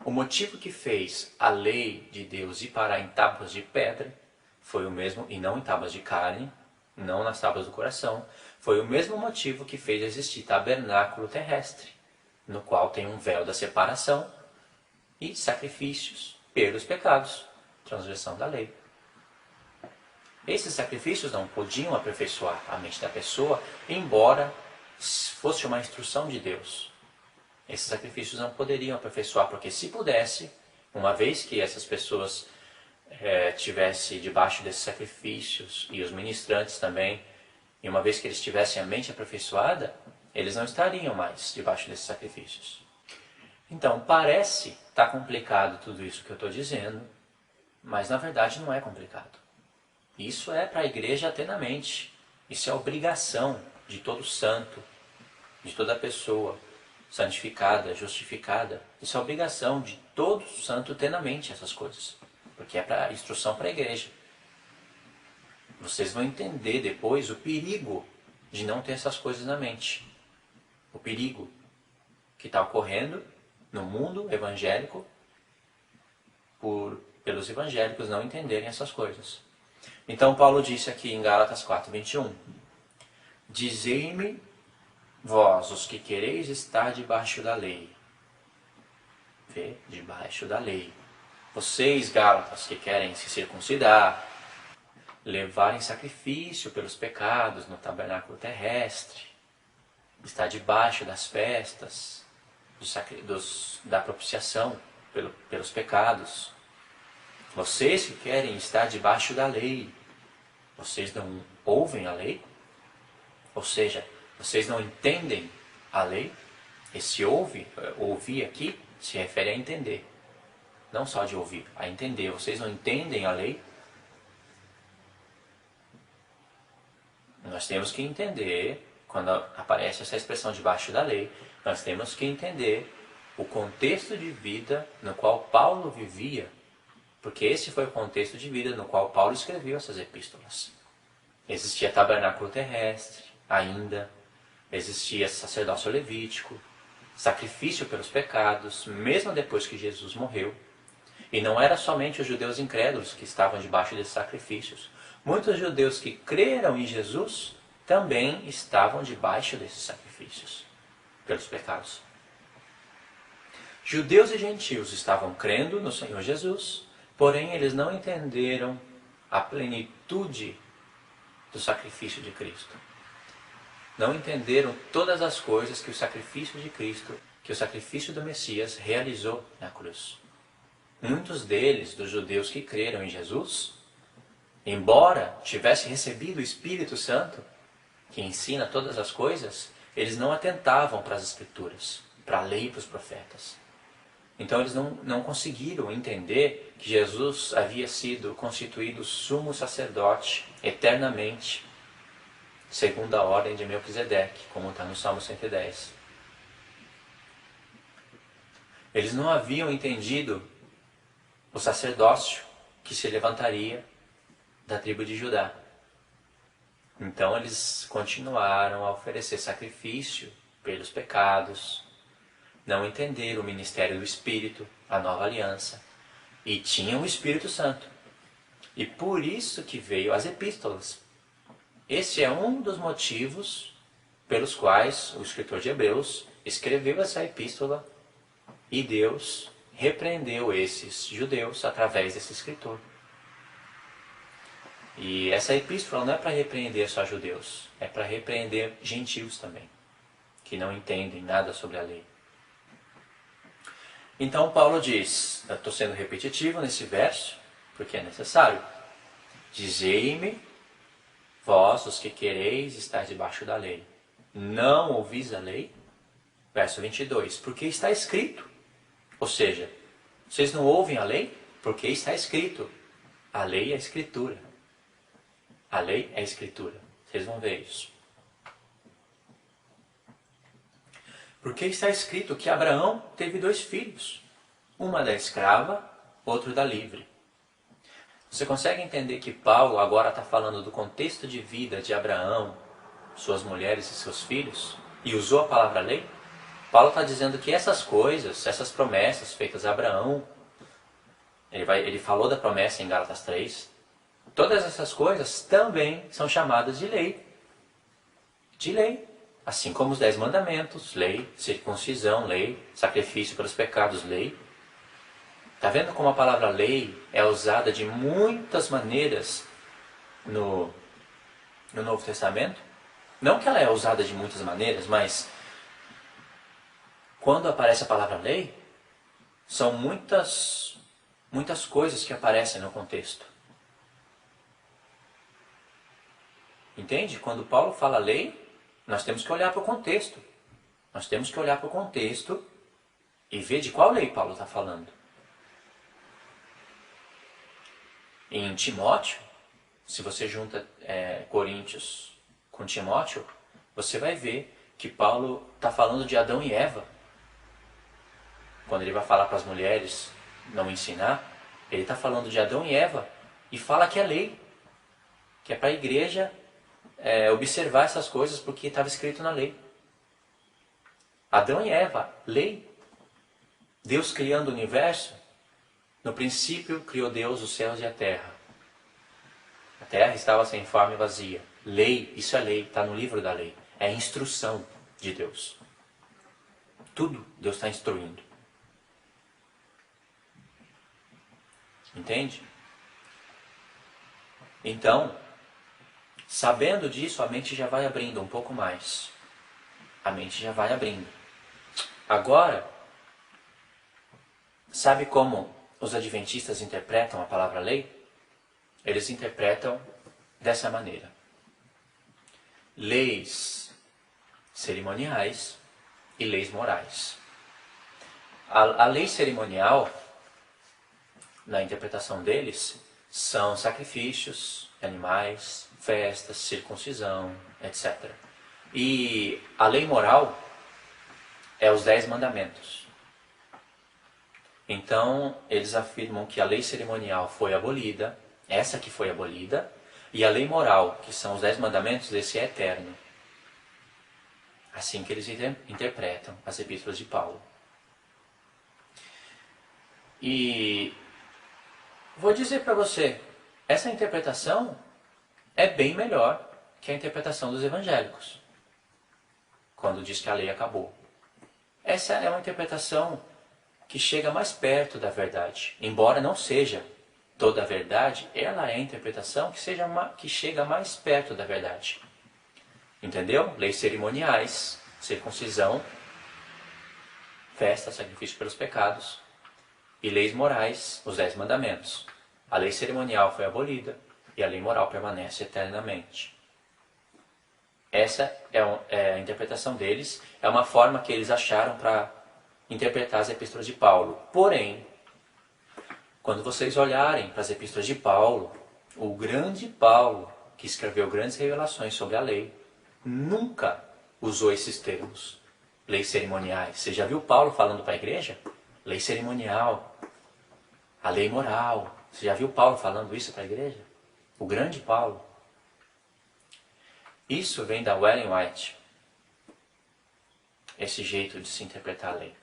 O motivo que fez a lei de Deus ir parar em tábuas de pedra foi o mesmo, e não em tábuas de carne, não nas tábuas do coração, foi o mesmo motivo que fez existir tabernáculo terrestre, no qual tem um véu da separação e sacrifícios pelos pecados, transgressão da lei. Esses sacrifícios não podiam aperfeiçoar a mente da pessoa, embora fosse uma instrução de Deus. Esses sacrifícios não poderiam aperfeiçoar, porque se pudesse, uma vez que essas pessoas tivessem debaixo desses sacrifícios, e os ministrantes também, e uma vez que eles tivessem a mente aperfeiçoada, eles não estariam mais debaixo desses sacrifícios. Então, parece estar complicado tudo isso que eu estou dizendo, mas na verdade não é complicado. Isso é para a igreja ter na mente. Isso é obrigação de todo santo, de toda pessoa santificada, justificada. Isso é obrigação de todo santo ter na mente essas coisas, porque é para instrução para a igreja. Vocês vão entender depois o perigo de não ter essas coisas na mente. O perigo que está ocorrendo no mundo evangélico pelos evangélicos não entenderem essas coisas. Então Paulo disse aqui em Gálatas 4:21, dizei-me vós, os que quereis estar debaixo da lei. Vê? Debaixo da lei. Vocês, Gálatas, que querem se circuncidar, levarem sacrifício pelos pecados no tabernáculo terrestre, estar debaixo das festas, da propiciação pelos pecados. Vocês que querem estar debaixo da lei, vocês não ouvem a lei? Ou seja, vocês não entendem a lei? Esse ouvir aqui, se refere a entender. Não só de ouvir, a entender. Vocês não entendem a lei? Nós temos que entender, quando aparece essa expressão debaixo da lei, nós temos que entender o contexto de vida no qual Paulo vivia, porque esse foi o contexto de vida no qual Paulo escreveu essas epístolas. Existia tabernáculo terrestre ainda, existia sacerdócio levítico, sacrifício pelos pecados, mesmo depois que Jesus morreu. E não era somente os judeus incrédulos que estavam debaixo desses sacrifícios. Muitos judeus que creram em Jesus também estavam debaixo desses sacrifícios pelos pecados. Judeus e gentios estavam crendo no Senhor Jesus, porém eles não entenderam a plenitude do sacrifício de Cristo. Não entenderam todas as coisas que o sacrifício de Cristo, que o sacrifício do Messias realizou na cruz. Muitos deles, dos judeus que creram em Jesus, embora tivessem recebido o Espírito Santo, que ensina todas as coisas, eles não atentavam para as Escrituras, para a lei e para os profetas. Então eles não conseguiram entender que Jesus havia sido constituído sumo sacerdote eternamente, segundo a ordem de Melquisedeque, como está no Salmo 110. Eles não haviam entendido o sacerdócio que se levantaria da tribo de Judá. Então eles continuaram a oferecer sacrifício pelos pecados, não entenderam o ministério do Espírito, a nova aliança, e tinham o Espírito Santo. E por isso que veio as epístolas. Esse é um dos motivos pelos quais o escritor de Hebreus escreveu essa epístola e Deus repreendeu esses judeus através desse escritor. E essa epístola não é para repreender só judeus, é para repreender gentios também, que não entendem nada sobre a lei. Então Paulo diz, eu estou sendo repetitivo nesse verso, porque é necessário, dizei-me, vós os que quereis estar debaixo da lei, não ouvis a lei? Verso 22, porque está escrito. Ou seja, vocês não ouvem a lei? Porque está escrito. A lei é a escritura. A lei é a escritura. Vocês vão ver isso. Porque está escrito que Abraão teve 2 filhos. Uma da escrava, outro da livre. Você consegue entender que Paulo agora está falando do contexto de vida de Abraão, suas mulheres e seus filhos, e usou a palavra lei? Paulo está dizendo que essas coisas, essas promessas feitas a Abraão, ele falou da promessa em Gálatas 3, todas essas coisas também são chamadas de lei. De lei. Assim como os 10 mandamentos, lei, circuncisão, lei, sacrifício pelos pecados, lei. Está vendo como a palavra lei é usada de muitas maneiras no Novo Testamento? Não que ela é usada de muitas maneiras, mas quando aparece a palavra lei, são muitas coisas que aparecem no contexto. Entende? Quando Paulo fala lei, nós temos que olhar para o contexto. Nós temos que olhar para o contexto e ver de qual lei Paulo está falando. Em Timóteo, se você junta Coríntios com Timóteo, você vai ver que Paulo está falando de Adão e Eva. Quando ele vai falar para as mulheres não ensinar, ele está falando de Adão e Eva e fala que é lei, que é para a igreja observar essas coisas porque estava escrito na lei. Adão e Eva, lei. Deus criando o universo, no princípio criou Deus os céus e a terra. A terra estava sem forma e vazia. Lei, isso é lei, está no livro da lei. É instrução de Deus. Tudo Deus está instruindo. Entende? Então, sabendo disso, a mente já vai abrindo um pouco mais. A mente já vai abrindo. Agora, sabe como os adventistas interpretam a palavra lei? Eles interpretam dessa maneira. Leis cerimoniais e leis morais. A lei cerimonial, na interpretação deles, são sacrifícios, animais, festas, circuncisão, etc. E a lei moral é os 10 mandamentos. Então, eles afirmam que a lei cerimonial foi abolida, essa que foi abolida, e a lei moral, que são os 10 mandamentos, esse é eterno. Assim que eles interpretam as epístolas de Paulo. E vou dizer para você, essa interpretação é bem melhor que a interpretação dos evangélicos, quando diz que a lei acabou. Essa é uma interpretação que chega mais perto da verdade. Embora não seja toda a verdade, ela é a interpretação que chega mais perto da verdade. Entendeu? Leis cerimoniais, circuncisão, festa, sacrifício pelos pecados, e leis morais, os 10 mandamentos. A lei cerimonial foi abolida e a lei moral permanece eternamente. Essa é a interpretação deles, é uma forma que eles acharam para interpretar as epístolas de Paulo. Porém, quando vocês olharem para as epístolas de Paulo, o grande Paulo, que escreveu grandes revelações sobre a lei, nunca usou esses termos. Leis cerimoniais. Você já viu Paulo falando para a igreja? Lei cerimonial. A lei moral. Você já viu Paulo falando isso para a igreja? O grande Paulo. Isso vem da Ellen White. Esse jeito de se interpretar a lei.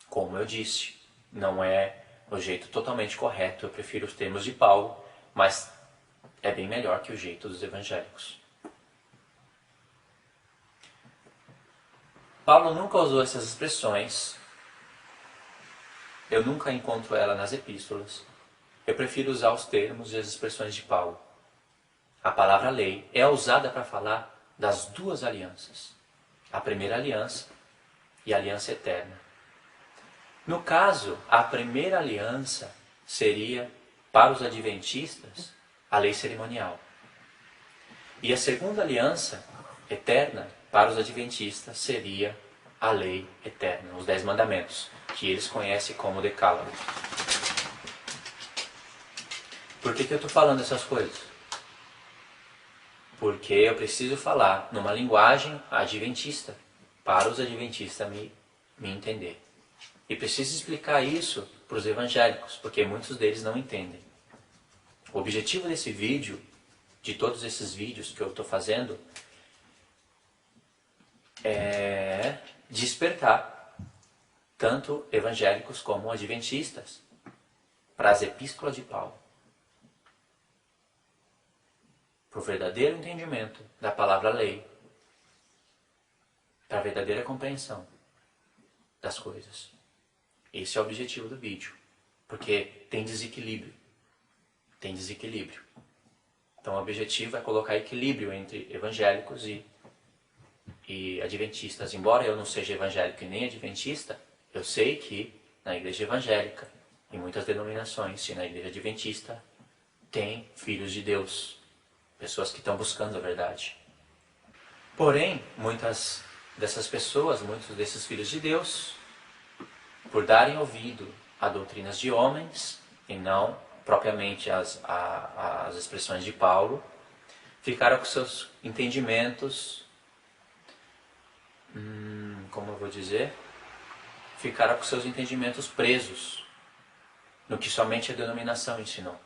Como eu disse, não é o jeito totalmente correto. Eu prefiro os termos de Paulo, mas é bem melhor que o jeito dos evangélicos. Paulo nunca usou essas expressões. Eu nunca encontro ela nas epístolas. Eu prefiro usar os termos e as expressões de Paulo. A palavra lei é usada para falar das duas alianças. A primeira aliança e a aliança eterna. No caso, a primeira aliança seria, para os adventistas, a lei cerimonial. E a segunda aliança eterna, para os adventistas, seria a lei eterna, os 10 mandamentos, que eles conhecem como Decálogo. Por que eu estou falando essas coisas? Porque eu preciso falar numa linguagem adventista, para os adventistas me entender. E preciso explicar isso para os evangélicos, porque muitos deles não entendem. O objetivo desse vídeo, de todos esses vídeos que eu estou fazendo, é despertar tanto evangélicos como adventistas para as epístolas de Paulo, para o verdadeiro entendimento da palavra lei, para a verdadeira compreensão das coisas. Esse é o objetivo do vídeo, porque tem desequilíbrio. Tem desequilíbrio. Então o objetivo é colocar equilíbrio entre evangélicos e adventistas. Embora eu não seja evangélico e nem adventista, eu sei que na igreja evangélica, em muitas denominações, e na igreja adventista, tem filhos de Deus, pessoas que estão buscando a verdade. Porém, muitas dessas pessoas, muitos desses filhos de Deus, por darem ouvido a doutrinas de homens e não propriamente as expressões de Paulo, ficaram com seus entendimentos, como eu vou dizer, ficaram com seus entendimentos presos no que somente a denominação ensinou.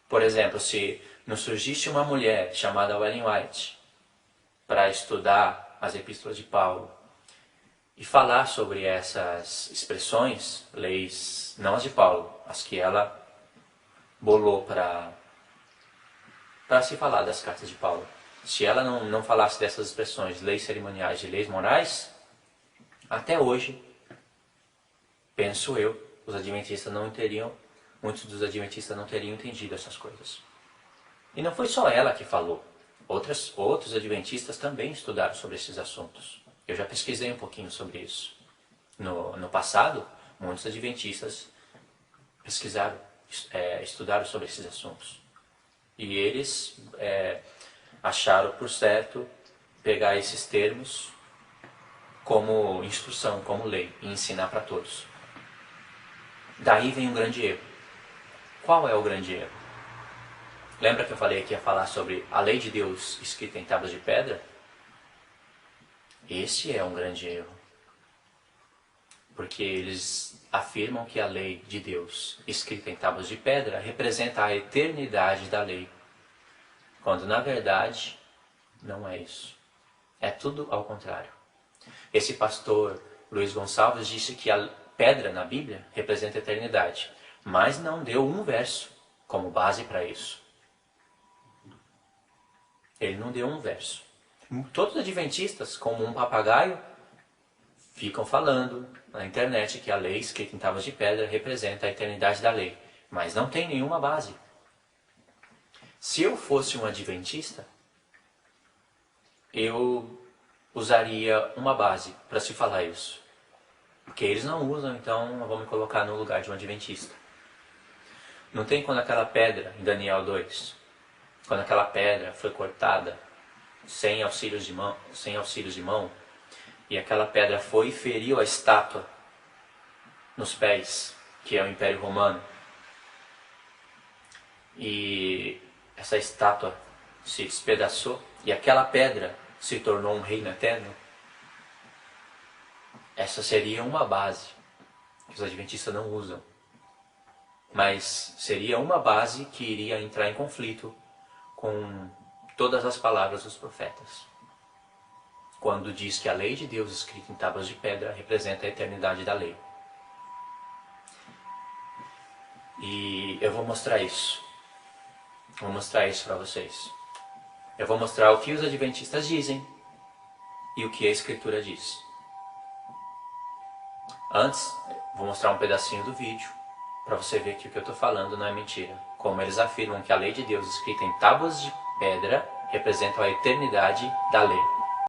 Por exemplo, se não surgisse uma mulher chamada Ellen White para estudar as epístolas de Paulo e falar sobre essas expressões, leis, não as de Paulo, as que ela bolou para se falar das cartas de Paulo. Se ela não falasse dessas expressões, leis cerimoniais e leis morais, até hoje, penso eu, muitos dos adventistas não teriam entendido essas coisas. E não foi só ela que falou. Outros adventistas também estudaram sobre esses assuntos. Eu já pesquisei um pouquinho sobre isso. No passado, muitos adventistas estudaram sobre esses assuntos. E eles acharam por certo pegar esses termos como instrução, como lei, e ensinar para todos. Daí vem um grande erro. Qual é o grande erro? Lembra que eu falei que ia falar sobre a lei de Deus escrita em tábuas de pedra? Esse é um grande erro. Porque eles afirmam que a lei de Deus escrita em tábuas de pedra representa a eternidade da lei. Quando na verdade não é isso. É tudo ao contrário. Esse pastor Luiz Gonçalves disse que a pedra na Bíblia representa a eternidade, mas não deu um verso como base para isso. Ele não deu um verso. Todos os adventistas, como um papagaio, ficam falando na internet que a lei escrita em tábuas de pedra representa a eternidade da lei, mas não tem nenhuma base. Se eu fosse um adventista, eu usaria uma base para se falar isso. Porque eles não usam, então eu vou me colocar no lugar de um adventista. Não tem quando aquela pedra, em Daniel 2, quando aquela pedra foi cortada sem auxílios de mão, e aquela pedra foi e feriu a estátua nos pés, que é o Império Romano. E essa estátua se despedaçou e aquela pedra se tornou um reino eterno. Essa seria uma base que os adventistas não usam. Mas seria uma base que iria entrar em conflito com todas as palavras dos profetas. Quando diz que a lei de Deus escrita em tábuas de pedra representa a eternidade da lei. E eu vou mostrar isso. Vou mostrar isso para vocês. Eu vou mostrar o que os adventistas dizem e o que a Escritura diz. Antes, vou mostrar um pedacinho do vídeo para você ver que o que eu estou falando não é mentira. Como eles afirmam que a lei de Deus escrita em tábuas de pedra representa a eternidade da lei.